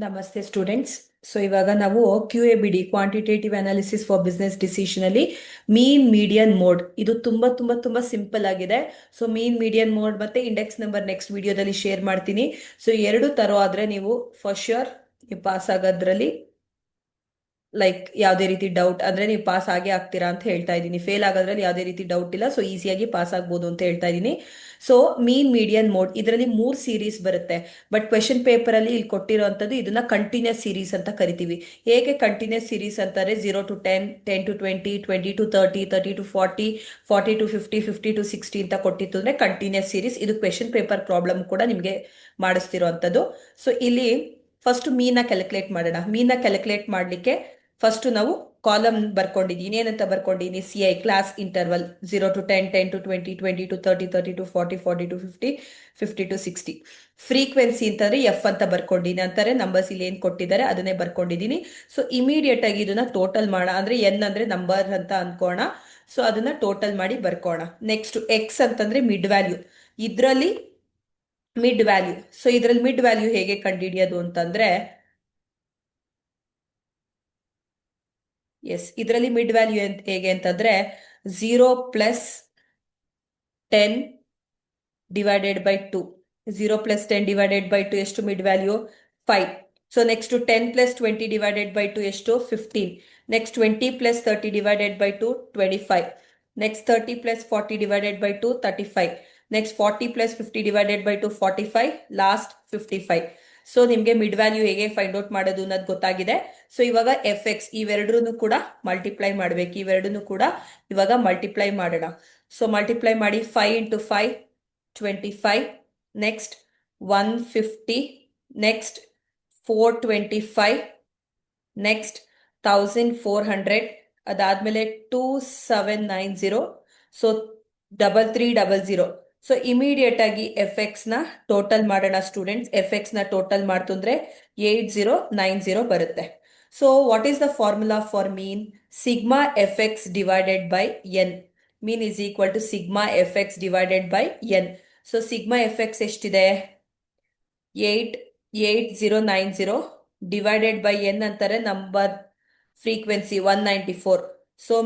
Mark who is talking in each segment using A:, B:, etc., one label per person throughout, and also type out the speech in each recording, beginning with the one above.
A: ನಮಸ್ತೆ students. So ಇವಾಗ ನಾವು Q A B D quantitative analysis for business decision ಅಲ್ಲಿ ಮೀನ್ ಮೀಡಿಯನ್ ಮೋಡ್ ಇದು ತುಂಬಾ ತುಂಬಾ ತುಂಬಾ ಸಿಂಪಲ್ ಆಗಿದೆ. ಸೊ ಮೀನ್ ಮೀಡಿಯನ್ ಮೋಡ್ ಮತ್ತೆ ಇಂಡೆಕ್ಸ್ ನಂಬರ್ ನೆಕ್ಸ್ಟ್ ವಿಡಿಯೋದಲ್ಲಿ ಶೇರ್ ಮಾಡ್ತೀನಿ. ಸೊ ಎರಡು ತರೋ ಆದ್ರೆ ನೀವು ಫಾರ್ ಶ್ಯೂರ್ ನೀವು ಪಾಸ್ ಆಗೋದ್ರಲ್ಲಿ ಲೈಕ್ ಯಾವುದೇ ರೀತಿ ಡೌಟ್ ಅಂದ್ರೆ ನೀವು ಪಾಸ್ ಆಗೇ ಆಗ್ತೀರಾ ಅಂತ ಹೇಳ್ತಾ ಇದ್ದೀನಿ. ಫೇಲ್ ಆಗೋದ್ರಲ್ಲಿ ಯಾವುದೇ ರೀತಿ ಡೌಟ್ ಇಲ್ಲ. ಸೊ ಈಸಿಯಾಗಿ ಪಾಸ್ ಆಗ್ಬೋದು ಅಂತ ಹೇಳ್ತಾ ಇದ್ದೀನಿ. ಸೊ ಮೀನ್ ಮೀಡಿಯನ್ ಮೋಡ್ ಇದರಲ್ಲಿ 3 ಸೀರೀಸ್ ಬರುತ್ತೆ. ಬಟ್ ಕ್ವೆಶನ್ ಪೇಪರ್ ಅಲ್ಲಿ ಇಲ್ಲಿ ಕೊಟ್ಟಿರುವಂತದ್ದು ಇದನ್ನ ಕಂಟಿನ್ಯೂಸ್ ಸೀರೀಸ್ ಅಂತ ಕರಿತೀವಿ. ಹೇಗೆ ಕಂಟಿನ್ಯೂಸ್ ಸೀರೀಸ್ ಅಂತಾರೆ? 0 to 10, 10 to 20, 20 to 30, 30 to 40, 40 to 50, 50 to 60 ಅಂತ ಕೊಟ್ಟಿತ್ತು ಅಂದ್ರೆ ಕಂಟಿನ್ಯೂಸ್ ಸೀರೀಸ್. ಇದು ಕ್ವೆಶನ್ ಪೇಪರ್ ಪ್ರಾಬ್ಲಮ್ ಕೂಡ ನಿಮಗೆ ಮಾಡಿಸ್ತಿರೋಂಥದ್ದು. ಸೊ ಇಲ್ಲಿ ಫಸ್ಟ್ ಮೀನ ಕ್ಯಾಲ್ಕುಲೇಟ್ ಮಾಡೋಣ. ಮೀನ ಕ್ಯಾಲ್ಕುಲೇಟ್ ಮಾಡಲಿಕ್ಕೆ ಫಸ್ಟ್ ನಾವು ಕಾಲಮ್ ಬರ್ಕೊಂಡಿದ್ದೀನಿ. ಏನಂತ ಬರ್ಕೊಂಡಿದ್ದೀನಿ? CI class interval 0 to 10, 10 to 20, 20 to 30, 30 to 40, 40 to 50, 50 to 60. Frequency ಅಂತಂದ್ರೆ ಎಫ್ ಅಂತ ಬರ್ಕೊಂಡಿದ್ದೀನಿ. ಅಂತಾರೆ ನಂಬರ್ಸ್ ಇಲ್ಲಿ ಏನ್ ಕೊಟ್ಟಿದ್ದಾರೆ ಅದನ್ನೇ ಬರ್ಕೊಂಡಿದ್ದೀನಿ. ಸೊ ಇಮಿಡಿಯೇಟ್ ಆಗಿ ಇದನ್ನ ಟೋಟಲ್ ಮಾಡೋಣ. ಅಂದ್ರೆ ಎನ್ ಅಂದ್ರೆ ನಂಬರ್ ಅಂತ ಅನ್ಕೋಣ. ಸೊ ಅದನ್ನ ಟೋಟಲ್ ಮಾಡಿ ಬರ್ಕೋಣ. ನೆಕ್ಸ್ಟ್ ಎಕ್ಸ್ ಅಂತಂದ್ರೆ ಮಿಡ್ ವ್ಯಾಲ್ಯೂ. ಇದ್ರಲ್ಲಿ ಮಿಡ್ ವ್ಯಾಲ್ಯೂ. ಸೊ ಇದ್ರಲ್ಲಿ ಮಿಡ್ ವ್ಯಾಲ್ಯೂ ಹೇಗೆ ಕಂಡುಹಿಡಿಯೋದು ಅಂತಂದ್ರೆ, ಎಸ್ ಇದರಲ್ಲಿ ಮಿಡ್ ವ್ಯಾಲ್ಯೂ ಹೇಗೆ ಅಂತಂದ್ರೆ 0 + 10 / 2. 0 + 10 / 2 ಎಷ್ಟು ಮಿಡ್ ವ್ಯಾಲ್ಯೂ? 5. ಸೊ ನೆಕ್ಸ್ಟ್ 10 + 20 / 2 ಎಷ್ಟು? 15. Next 20 + 30 / 2 25. Next 30 + 40 / 2 35. Next 40 + 50 / 2 45. Last 55. So ನಿಮ್ಗೆ ಮಿಡ್ ವ್ಯಾಲ್ಯೂ ಹೇಗೆ ಫೈಂಡ್ ಔಟ್ ಮಾಡೋದು ಅನ್ನೋದು ಗೊತ್ತಾಗಿದೆ. ಸೊ ಇವಾಗ ಎಫ್ ಎಕ್ಸ್ ಇವೆರಡೂ ಕೂಡ ಮಲ್ಟಿಪ್ಲೈ ಮಾಡ್ಬೇಕು. ಇವೆರಡೂ ಕೂಡ ಇವಾಗ ಮಲ್ಟಿಪ್ಲೈ ಮಾಡೋಣ. ಸೊ ಮಲ್ಟಿಪ್ಲೈ ಮಾಡಿ 5 × 5 25. ನೆಕ್ಸ್ಟ್ 150. ನೆಕ್ಸ್ಟ್ 425. ನೆಕ್ಸ್ಟ್ 1400. ಅದಾದ್ಮೇಲೆ 2790. ಸೊ 3300. ಸೊ ಇಮಿಡಿಯೇಟ್ ಆಗಿ ಎಫ್ ಎಕ್ಸ್ ನ ಟೋಟಲ್ ಮಾಡೋಣ ಸ್ಟೂಡೆಂಟ್ಸ್. ಎಫ್ ಎಕ್ಸ್ ನ ಟೋಟಲ್ ಮಾಡ್ತಂದ್ರೆ 8090 ಬರುತ್ತೆ. So what is the formula for mean? Sigma F X divided by N. Mean is equal to sigma F X divided by N. So sigma F X ಎಷ್ಟಿದೆ? 8090 divided by N ಅಂತಾರೆ number frequency 194. So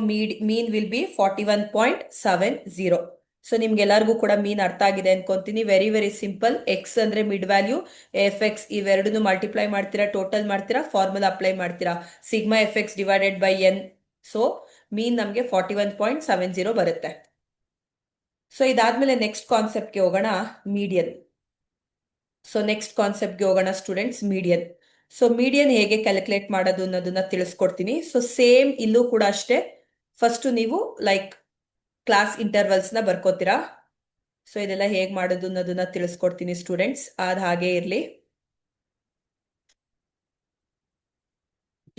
A: mean will B 41.70. So ನಿಮ್ಗೆಲ್ಲರಿಗೂ ಕೂಡ mean ಅರ್ಥ ಆಗಿದೆ ಅನ್ಕೊಂತೀನಿ. Very very simple. X ಅಂದ್ರೆ mid value, F X ಇವೆರಡನ್ನು multiply ಮಾಡ್ತೀರಾ, ಟೋಟಲ್ ಮಾಡ್ತೀರಾ, ಫಾರ್ಮುಲಾ ಅಪ್ಲೈ ಮಾಡ್ತೀರಾ. Sigma F X divided by N. So mean ನಮಗೆ 41.70 ಬರುತ್ತೆ. ಸೊ ಇದಾದ್ಮೇಲೆ ನೆಕ್ಸ್ಟ್ ಕಾನ್ಸೆಪ್ಟ್ಗೆ ಹೋಗೋಣ, ಮೀಡಿಯನ್. ಸೊ ನೆಕ್ಸ್ಟ್ ಕಾನ್ಸೆಪ್ಟ್ಗೆ ಹೋಗೋಣ ಸ್ಟೂಡೆಂಟ್ಸ್, ಮೀಡಿಯನ್. ಸೊ ಮೀಡಿಯನ್ ಹೇಗೆ ಕ್ಯಾಲ್ಕುಲೇಟ್ ಮಾಡೋದು ಅನ್ನೋದನ್ನ ತಿಳಿಸ್ಕೊಡ್ತೀನಿ. ಸೊ ಸೇಮ್ ಇಲ್ಲೂ ಕೂಡ ಅಷ್ಟೇ. ಫಸ್ಟ್ ನೀವು ಲೈಕ್ ಕ್ಲಾಸ್ ಇಂಟರ್ವಲ್ಸ್ ನ ಬರ್ಕೋತೀರಾ. ಸೊ ಇದೆಲ್ಲ ಹೇಗೆ ಮಾಡೋದು ಅನ್ನೋದನ್ನ ತಿಳಿಸ್ಕೊಡ್ತೀನಿ ಸ್ಟೂಡೆಂಟ್ಸ್, ಅದ್ ಹಾಗೆ ಇರ್ಲಿ.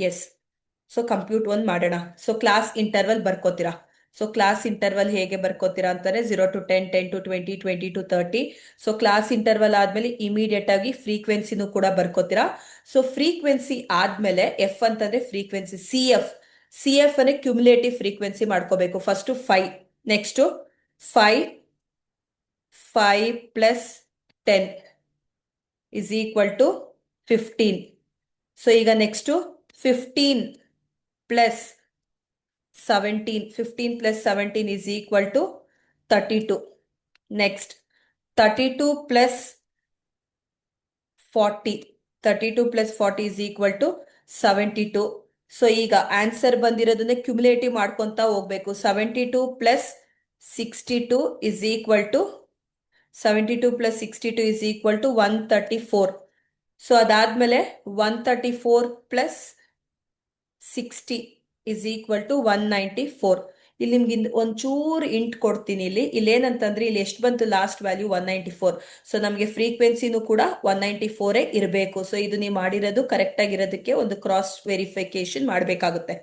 A: ಎಸ್. ಸೊ ಕಂಪ್ಯೂಟ್ ಒಂದು ಮಾಡೋಣ. ಸೊ ಕ್ಲಾಸ್ ಇಂಟರ್ವಲ್ ಬರ್ಕೋತೀರಾ. ಸೊ ಕ್ಲಾಸ್ ಇಂಟರ್ವಲ್ ಹೇಗೆ ಬರ್ಕೋತೀರಾ ಅಂತಾರೆ 0 to 10, 10 to 20, 20 to 30. So class interval ಆದ್ಮೇಲೆ ಇಮಿಡಿಯೇಟ್ ಆಗಿ ಫ್ರೀಕ್ವೆನ್ಸಿನೂ ಕೂಡ ಬರ್ಕೋತೀರಾ. ಸೊ ಫ್ರೀಕ್ವೆನ್ಸಿ ಆದ್ಮೇಲೆ ಎಫ್ ಅಂತಂದ್ರೆ ಫ್ರೀಕ್ವೆನ್ಸಿ. ಸಿ ಎಫ್ ಅನ್ನ ಕ್ಯುಮುಲೇಟಿವ್ ಫ್ರೀಕ್ವೆನ್ಸಿ ಮಾಡ್ಕೋಬೇಕು. First 5. Next 5 + 10 is equal to 15. So ಈಗ next 15 + 17. 15 + 17 is equal to 32. Next 32 + 40. 32 + 40 is equal to 72. So ಈಗ ಆನ್ಸರ್ ಬಂದಿರೋದನ್ನ ಕ್ಯುಮುಲೇಟಿವ್ ಮಾಡ್ಕೊಂತ ಹೋಗ್ಬೇಕು. 72 + 62 is equal to 72 + 62 is equal to 134. So ಅದಾದ್ಮೇಲೆ 134 + 60 is equal to 194. ಇಲ್ಲಿ ನಿಮ್ಗೆ ಒಂಚೂರು ಇಂಟ್ ಕೊಡ್ತೀನಿ. ಇಲ್ಲಿ ಏನಂತಂದ್ರೆ ಇಲ್ಲಿ ಎಷ್ಟು ಬಂತು ಲಾಸ್ಟ್ ವ್ಯಾಲ್ಯೂ? 194. ಸೊ ನಮಗೆ ಫ್ರೀಕ್ವೆನ್ಸಿನೂ ಕೂಡ 194 ಇರಬೇಕು. ಸೊ ಇದು ನೀವು ಮಾಡಿರೋದು ಕರೆಕ್ಟ್ ಆಗಿರೋದಕ್ಕೆ ಒಂದು ಕ್ರಾಸ್ ವೆರಿಫಿಕೇಶನ್ ಮಾಡಬೇಕಾಗುತ್ತೆ.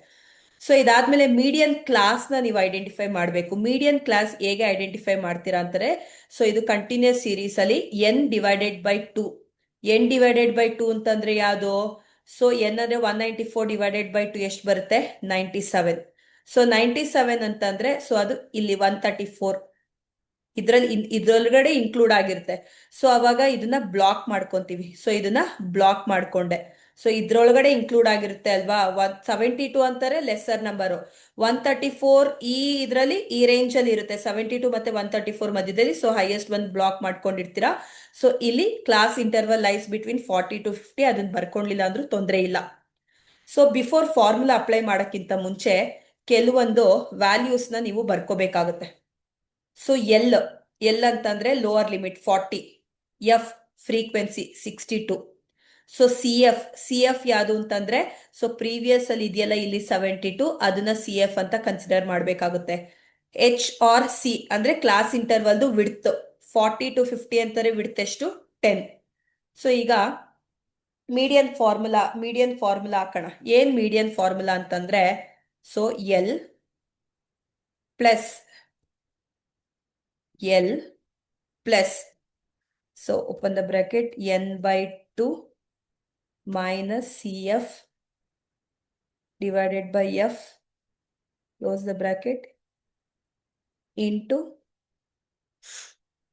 A: ಸೊ ಇದಾದ್ಮೇಲೆ ಮೀಡಿಯನ್ ಕ್ಲಾಸ್ ನ ನೀವು ಐಡೆಂಟಿಫೈ ಮಾಡಬೇಕು. ಮೀಡಿಯನ್ ಕ್ಲಾಸ್ ಹೇಗೆ ಐಡೆಂಟಿಫೈ ಮಾಡ್ತೀರಾ ಅಂತಾರೆ, ಸೊ ಇದು ಕಂಟಿನ್ಯೂಸ್ ಸೀರೀಸ್ ಅಲ್ಲಿ n divided by 2. n divided by 2 ಅಂತಂದ್ರೆ ಯಾವುದು? ಸೊ ಎನ್ ಅಂದ್ರೆ 194 ಡಿವೈಡೆಡ್ ಬೈ 2 ಎಷ್ಟು ಬರುತ್ತೆ? 97. ಸೊ 97 ಅಂತಂದ್ರೆ ಸೊ ಅದು ಇಲ್ಲಿ 134. ಇದ್ರೊಳಗಡೆ ಇನ್ಕ್ಲೂಡ್ ಆಗಿರುತ್ತೆ. ಸೊ ಅವಾಗ ಇದನ್ನ ಬ್ಲಾಕ್ ಮಾಡ್ಕೊಂತೀವಿ. ಸೊ ಇದನ್ನ ಬ್ಲಾಕ್ ಮಾಡ್ಕೊಂಡೆ. ಸೊ ಇದ್ರೊಳಗಡೆ ಇನ್ಕ್ಲೂಡ್ ಆಗಿರುತ್ತೆ ಅಲ್ವಾ. 72 ಅಂತಾರೆ ಲೆಸ್ಸರ್ ನಂಬರು. 134 ಇದರಲ್ಲಿ ಈ ರೇಂಜ್ ಅಲ್ಲಿ ಇರುತ್ತೆ, 72 ಮತ್ತೆ 134 ಮಧ್ಯದಲ್ಲಿ. ಸೊ ಹೈಯೆಸ್ಟ್ ಒಂದು ಬ್ಲಾಕ್ ಮಾಡ್ಕೊಂಡಿರ್ತೀರಾ. ಸೊ ಇಲ್ಲಿ class interval lies between 40 to 50, ಅದನ್ನ ಬರ್ಕೊಂಡಿಲ್ಲ ಅಂದ್ರೂ ತೊಂದರೆ ಇಲ್ಲ. ಸೊ ಬಿಫೋರ್ ಫಾರ್ಮುಲಾ ಅಪ್ಲೈ ಮಾಡೋಕ್ಕಿಂತ ಮುಂಚೆ ಕೆಲವೊಂದು ವ್ಯಾಲ್ಯೂಸ್ನ ನೀವು ಬರ್ಕೋಬೇಕಾಗುತ್ತೆ. ಸೊ ಎಲ್ ಅಂತಂದ್ರೆ lower limit 40, F frequency 62. So C F ಯಾವುದು ಅಂತಂದ್ರೆ, ಸೊ ಪ್ರೀವಿಯಸ್ ಅಲ್ಲಿ ಇದೆಯಲ್ಲ ಇಲ್ಲಿ 72, ಅದನ್ನ ಸಿ ಎಫ್ ಅಂತ ಕನ್ಸಿಡರ್ ಮಾಡಬೇಕಾಗುತ್ತೆ. ಎಚ್ ಆರ್ ಸಿ ಅಂದ್ರೆ ಕ್ಲಾಸ್ ಇಂಟರ್ವಲ್ದು ವಿಡ್ತ್ 40 to 50 ಅಂತಾರೆ, ವಿಡ್ತ್ ಎಷ್ಟು 10. ಸೊ ಈಗ ಮೀಡಿಯನ್ ಫಾರ್ಮುಲಾ ಹಾಕೋಣ. ಏನ್ ಮೀಡಿಯನ್ ಫಾರ್ಮುಲಾ ಅಂತಂದ್ರೆ, so L plus so open the bracket n/2 minus cf divided by f, close the bracket, into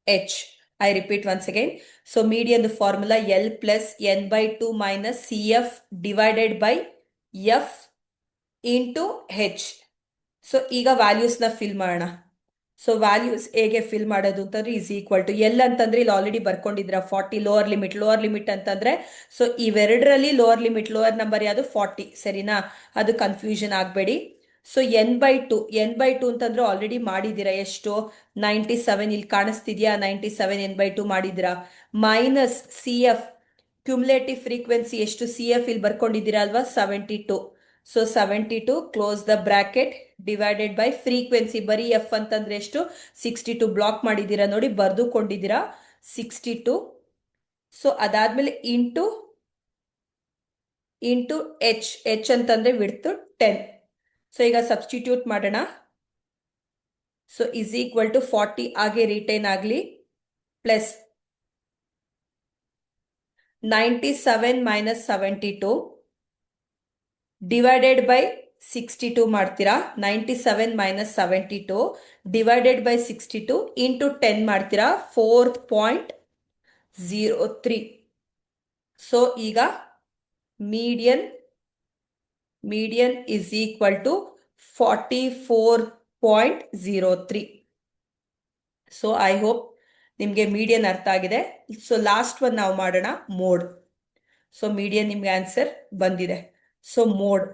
A: h. I repeat once again. So median the formula L plus n/2 minus cf divided by f into h. So ಈಗ values ನ fill ಮಾಡೋಣ. So values ಹೇಗೆ fill ಮಾಡೋದು ಅಂತಂದ್ರೆ, is equal to L ಅಂತಂದ್ರೆ ಇಲ್ಲಿ already ಬರ್ಕೊಂಡಿದ್ರ 40 lower limit ಅಂತಂದ್ರೆ, so ಇವೆರಡರಲ್ಲಿ lower number ಯಾವುದು 40, ಸರಿನಾ? ಅದು ಕನ್ಫ್ಯೂಷನ್ ಆಗಬೇಡಿ. ಸೊ n/2 ಅಂತಂದ್ರೆ ಆಲ್ರೆಡಿ ಮಾಡಿದ್ದೀರಾ. ಎಷ್ಟು 97, ಇಲ್ಲಿ ಕಾಣಿಸ್ತಿದ್ಯಾ 97 n/2 ಮಾಡಿದ್ದೀರಾ. Minus C F cumulative frequency ಎಷ್ಟು, ಸಿ ಎಫ್ ಇಲ್ಲಿ ಬರ್ಕೊಂಡಿದ್ದೀರಾ ಅಲ್ವಾ 72. So 72 close the bracket divided by frequency, ಬರೀ ಎಫ್ ಅಂತಂದ್ರೆ ಎಷ್ಟು 62, ಬ್ಲಾಕ್ ಮಾಡಿದ್ದೀರಾ ನೋಡಿ, ಬರ್ದುಕೊಂಡಿದ್ದೀರಾ 62. ಸೊ ಅದಾದ್ಮೇಲೆ ಇಂಟು ಎಚ್ ಅಂತಂದ್ರೆ ವಿಡ್ತ್ 10. ಸೊ ಈಗ ಸಬ್ಸ್ಟಿಟ್ಯೂಟ್ ಮಾಡೋಣ. ಸೊ ಇಸ್ ಈಕ್ವಲ್ ಟು 40 ಹಾಗೆ ರಿಟೈನ್ ಆಗಲಿ, ಪ್ಲಸ್ 97 minus 72 ಡಿವೈಡೆಡ್ ಬೈ 62 ಮಾಡ್ತೀರಾ. 97 minus 72 ಡಿವೈಡೆಡ್ ಬೈ 62 ಇಂಟು 10 ಮಾಡ್ತೀರಾ, 4.03. ಸೊ ಈಗ median is equal to 44.03. So I hope ನಿಮಗೆ ಮೀಡಿಯನ್ ಅರ್ಥ ಆಗಿದೆ. ಸೊ ಲಾಸ್ಟ್ ಒನ್ ನಾವು ಮಾಡೋಣ, ಮೋಡ್. ಸೊ ಮೀಡಿಯನ್ ನಿಮ್ಗೆ ಆನ್ಸರ್ ಬಂದಿದೆ. So mode,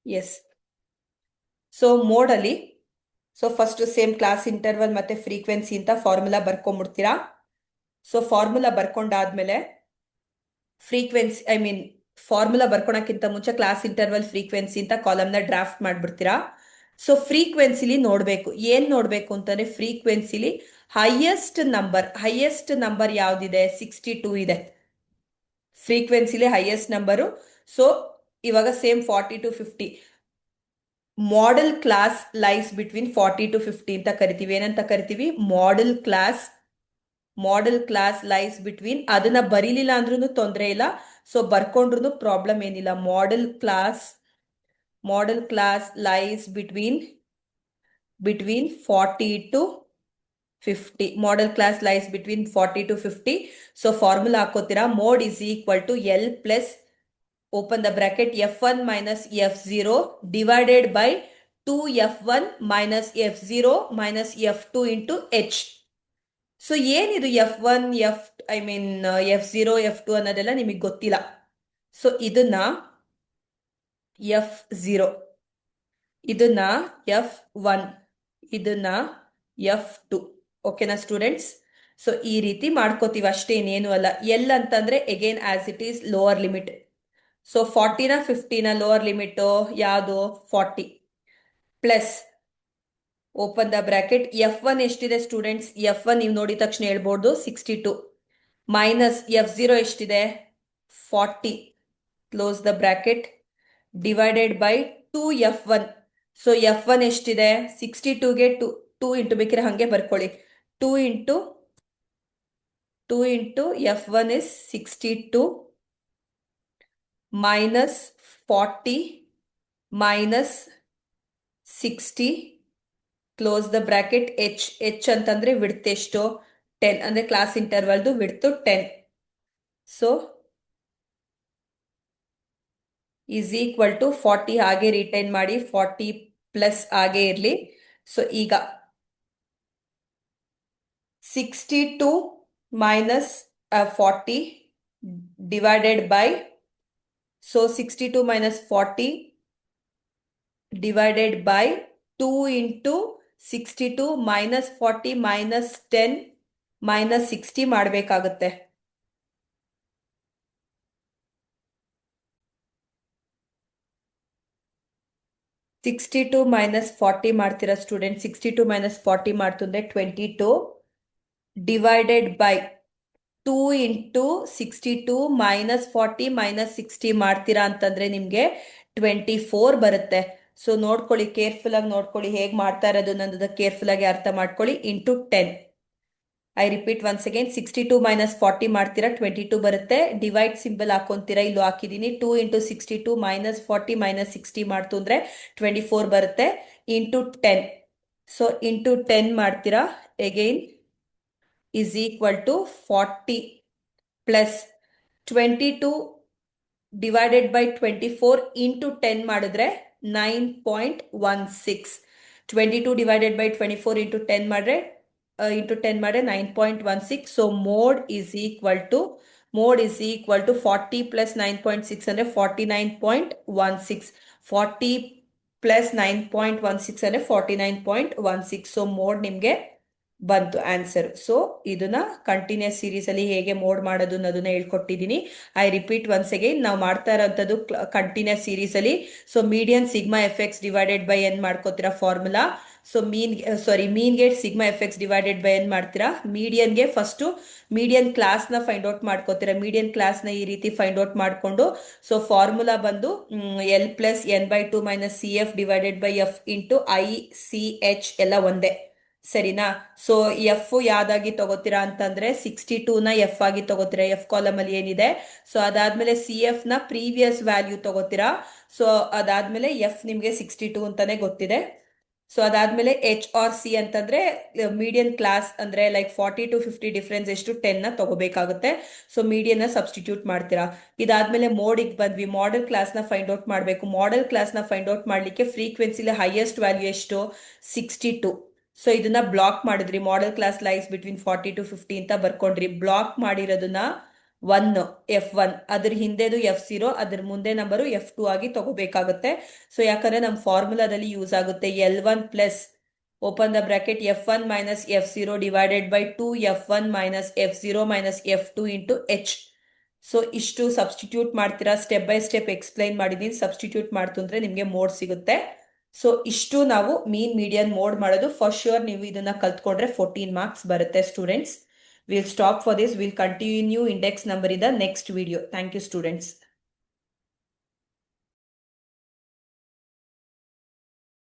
A: S. So mode ಅಲ್ಲಿ so first same class interval ಮತ್ತೆ ಫ್ರೀಕ್ವೆನ್ಸಿ ಅಂತ ಫಾರ್ಮುಲಾ ಬರ್ಕೊಂಡ್ಬಿಡ್ತೀರಾ. ಸೊ ಫಾರ್ಮುಲಾ ಬರ್ಕೊಂಡಾದ್ಮೇಲೆ ಫ್ರೀಕ್ವೆನ್ಸಿ ಫಾರ್ಮುಲಾ ಬರ್ಕೊಳಕ್ಕಿಂತ ಮುಂಚೆ ಕ್ಲಾಸ್ ಇಂಟರ್ವಲ್ ಫ್ರೀಕ್ವೆನ್ಸಿ ಅಂತ ಕಾಲಮ್ನ ಡ್ರಾಫ್ಟ್ ಮಾಡ್ಬಿಡ್ತೀರಾ. ಸೊ ಫ್ರೀಕ್ವೆನ್ಸಿಲಿ ಏನ್ ನೋಡ್ಬೇಕು ಅಂತಂದ್ರೆ, ಫ್ರೀಕ್ವೆನ್ಸಿಲಿ ಹೈಯೆಸ್ಟ್ ನಂಬರ್ ಯಾವ್ದಿದೆ, 62 ಇದೆ ಫ್ರೀಕ್ವೆನ್ಸಿಲಿ ಹೈಯೆಸ್ಟ್ ನಂಬರು. ಸೊ ಇವಾಗ same 40 to 50 modal class lies between 40 to 50 ಅಂತ ಕರಿತೀವಿ. ಏನಂತ ಕರಿತೀವಿ, ಮಾಡೆಲ್ ಕ್ಲಾಸ್ ಲೈಸ್ ಬಿಟ್ವೀನ್. ಅದನ್ನ ಬರೀಲಿಲ್ಲ ಅಂದ್ರೂ ತೊಂದರೆ ಇಲ್ಲ, ಸೊ ಬರ್ಕೊಂಡ್ರು ಪ್ರಾಬ್ಲಮ್ ಏನಿಲ್ಲ. Modal class lies between 40 to 50. Modal class lies between 40 to 50. So formula ಹಾಕೋತೀರಾ. Mode is equal to L plus open the bracket f1 minus f0 divided by 2f1 minus f0 minus f2 into h. So ಏನಿದು f1 f0 f2 ಅನ್ನೋದೆಲ್ಲ ನಿಮಗೆ ಗೊತ್ತಿಲ್ಲ. So ಇದನ್ನ f0, ಇದನ್ನ f1, ಇದನ್ನ f2. ಓಕೆನಾ students? So ಈ ರೀತಿ ಮಾಡ್ಕೋತೀವಿ ಅಷ್ಟೇ, ಇನ್ನೇನು ಅಲ್ಲ. ಎಲ್ ಅಂತಂದ್ರೆ again as it is lower limit. So 40ನ 50ನ ಲೋವರ್ ಲಿಮಿಟ್ ಯಾವುದು 40, plus open the bracket f1 ಎಷ್ಟಿದೆ ಸ್ಟೂಡೆಂಟ್ಸ್, f1 ನೀವು ನೋಡಿದ ತಕ್ಷಣ ಹೇಳ್ಬೋದು 62, ಮೈನಸ್ f0 ಎಷ್ಟಿದೆ 40, close the bracket divided by 2f1. ಸೊ f1 ಎಷ್ಟಿದೆ 62ಗೆ 2 ಇಂಟು ಬೇಕಿದ್ರೆ ಹಂಗೆ ಬರ್ಕೊಳ್ಳಿ, 2 into f1 is 62 minus 40 minus 60 close the bracket. H ಅಂತಂದ್ರೆ ವಿಡ್ತ್ ಎಷ್ಟು? 10 ಅಂದ್ರೆ ಕ್ಲಾಸ್ ಇಂಟರ್ವಲ್ದು width 10. So is equal to 40 ಹಾಗೆ ರಿಟೈನ್ ಮಾಡಿ, 40 ಪ್ಲಸ್ ಹಾಗೆ ಇರಲಿ. ಸೊ ಈಗ 62 minus 40 divided by, so 62 minus 40 divided by 2 into 62 minus 40 minus 10 minus 60 ಮಾಡಬೇಕಾಗುತ್ತೆ. ಸಿಕ್ಸ್ಟಿ ಟು ಮೈನಸ್ 40 ಮಾಡ್ತೀರಾ student? 62 minus 40 ಮಾಡ್ತಂದ್ರೆ 22 divided by 2 into 62 minus 40 minus 60 ಮಾಡ್ತೀರಾ ಅಂತಂದ್ರೆ ನಿಮಗೆ 24 ಬರುತ್ತೆ. ಸೊ ನೋಡ್ಕೊಳ್ಳಿ, ಕೇರ್ಫುಲ್ ಆಗಿ ನೋಡ್ಕೊಳ್ಳಿ ಹೇಗೆ ಮಾಡ್ತಾ ಇರೋದು ಅನ್ನೋದು ಕೇರ್ಫುಲ್ ಆಗಿ ಅರ್ಥ ಮಾಡ್ಕೊಳ್ಳಿ. Into 10. I repeat once again, 62 minus 40 ಮಾಡ್ತೀರಾ 22 ಬರುತ್ತೆ. ಡಿವೈಡ್ ಸಿಂಬಲ್ ಹಾಕೊಂತೀರಾ, ಇಲ್ಲೂ ಹಾಕಿದೀನಿ. 2 ಇಂಟು 62 ಮೈನಸ್ 40 ಮೈನಸ್ 60 ಮಾಡ್ತು ಅಂದ್ರೆ 24 ಬರುತ್ತೆ. ಇಂಟು 10. ಸೊ ಇಂಟು 10 ಮಾಡ್ತೀರಾ again is equal to 40 plus 22 divided by 24 into 10 ಮಾಡಿದ್ರೆ 9.16. 22 divided by 24 into 10 ಮಾಡಿದ್ರೆ 9.16. So mode is equal to 40 plus 9.6 ಅಂದ್ರೆ 49.16. 40 plus 9.16 ಅಂದ್ರೆ 49.16. ಸೊ ಮೋಡ್ ನಿಮಗೆ ಬಂತು ಆನ್ಸರ್. ಸೊ ಇದನ್ನ ಕಂಟಿನ್ಯೂಸ್ ಸೀರೀಸ್ ಅಲ್ಲಿ ಹೇಗೆ ಮೋಡ್ ಮಾಡೋದು ಅನ್ನೋದನ್ನ ಹೇಳ್ಕೊಟ್ಟಿದ್ದೀನಿ. ಐ ರಿಪೀಟ್ ಒನ್ಸ್ ಅಗೈನ್, ನಾವು ಮಾಡ್ತಾ ಇರೋಂಥದ್ದು ಕಂಟಿನ್ಯೂಸ್ ಸೀರೀಸ್ ಅಲ್ಲಿ. So median sigma F X divided by N ಮಾಡ್ಕೋತೀರಾ ಫಾರ್ಮುಲಾ. ಸೊ ಮೀನ್ಗೆ sigma F X divided by N ಮಾಡ್ತೀರಾ. ಮೀಡಿಯನ್ಗೆ ಫಸ್ಟ್ ಮೀಡಿಯನ್ ಕ್ಲಾಸ್ನ ಫೈಂಡ್ ಔಟ್ ಮಾಡ್ಕೋತೀರಾ. ಮೀಡಿಯನ್ ಕ್ಲಾಸ್ನ ಈ ರೀತಿ ಫೈಂಡ್ ಔಟ್ ಮಾಡಿಕೊಂಡು, ಸೊ ಫಾರ್ಮುಲಾ ಬಂದು L plus N by 2 minus C F divided by F into I C H ಎಲ್ಲ ಒಂದೇ, ಸರಿನಾ? ಸೊ ಎಫ್ ಯಾವ್ದಾಗಿ ತಗೋತೀರಾ ಅಂತಂದ್ರೆ 62ನ ಎಫ್ ಆಗಿ ತಗೋತೀರಾ, ಎಫ್ ಕಾಲಮ್ ಅಲ್ಲಿ ಏನಿದೆ. ಸೊ ಅದಾದ್ಮೇಲೆ ಸಿ ಎಫ್ ನ ಪ್ರೀವಿಯಸ್ ವ್ಯಾಲ್ಯೂ ತಗೋತೀರಾ. ಸೊ ಅದಾದ್ಮೇಲೆ ಎಫ್ ನಿಮ್ಗೆ 62 ಅಂತಾನೆ ಗೊತ್ತಿದೆ. ಸೊ ಅದಾದ್ಮೇಲೆ ಎಚ್ ಆರ್ ಸಿ ಅಂತಂದ್ರೆ ಮೀಡಿಯನ್ ಕ್ಲಾಸ್ ಅಂದ್ರೆ ಲೈಕ್ 40 to 50 ಡಿಫ್ರೆನ್ಸ್ ಎಷ್ಟು 10 ನ ತಗೋಬೇಕಾಗುತ್ತೆ. ಸೊ ಮೀಡಿಯನ್ ನ ಸಬ್ಸ್ಟಿಟ್ಯೂಟ್ ಮಾಡ್ತೀರಾ. ಇದಾದ್ಮೇಲೆ ಮೋಡಿಗೆ ಬಂದ್ವಿ. ಮಾಡೆಲ್ ಕ್ಲಾಸ್ ನ ಫೈಂಡ್ ಔಟ್ ಮಾಡಬೇಕು. ಮಾಡೆಲ್ ಕ್ಲಾಸ್ ನ ಫೈಂಡ್ ಔಟ್ ಮಾಡ್ಲಿಕ್ಕೆ ಫ್ರೀಕ್ವೆನ್ಸಿಲಿ ಹೈಯೆಸ್ಟ್ ವ್ಯಾಲ್ಯೂ ಎಷ್ಟು? 62. ಸೊ ಇದನ್ನ ಬ್ಲಾಕ್ ಮಾಡಿದ್ರಿ. Model class lies between 40 to 50 ಅಂತ ಬರ್ಕೊಂಡ್ರಿ. ಬ್ಲಾಕ್ ಮಾಡಿರೋದನ್ನ 1 F1, ಅದ್ರ ಹಿಂದೆದು F0, ಅದ್ರ ಮುಂದೆ ನಂಬರು F2 ಆಗಿ ತಗೋಬೇಕಾಗುತ್ತೆ. ಸೊ ಯಾಕಂದ್ರೆ ನಮ್ಮ ಫಾರ್ಮುಲಾದಲ್ಲಿ ಯೂಸ್ ಆಗುತ್ತೆ. L1 plus open the bracket F1 minus F0 divided by 2 F1 minus F0 minus F2 into H. So ಇಷ್ಟು ಸಬ್ಸ್ಟಿಟ್ಯೂಟ್ ಮಾಡ್ತೀರಾ. ಸ್ಟೆಪ್ ಬೈ ಸ್ಟೆಪ್ ಎಕ್ಸ್ಪ್ಲೈನ್ ಮಾಡಿದೀನಿ. ಸಬ್ಸ್ಟಿಟ್ಯೂಟ್ ಮಾಡ್ತು ಅಂದ್ರೆ ನಿಮ್ಗೆ ಮೋಡ್ ಸಿಗುತ್ತೆ. ಸೊ ಇಷ್ಟು ನಾವು ಮೀನ್ ಮೀಡಿಯನ್ ಮೋಡ್ ಮಾಡೋದು. ಫಾರ್ ಶ್ಯೂರ್ ನೀವು ಇದನ್ನ ಕಲ್ತ್ಕೊಂಡ್ರೆ 14 ಮಾರ್ಕ್ಸ್ ಬರುತ್ತೆ students. Will stop for this. Will continue index number in the next video. Thank you students.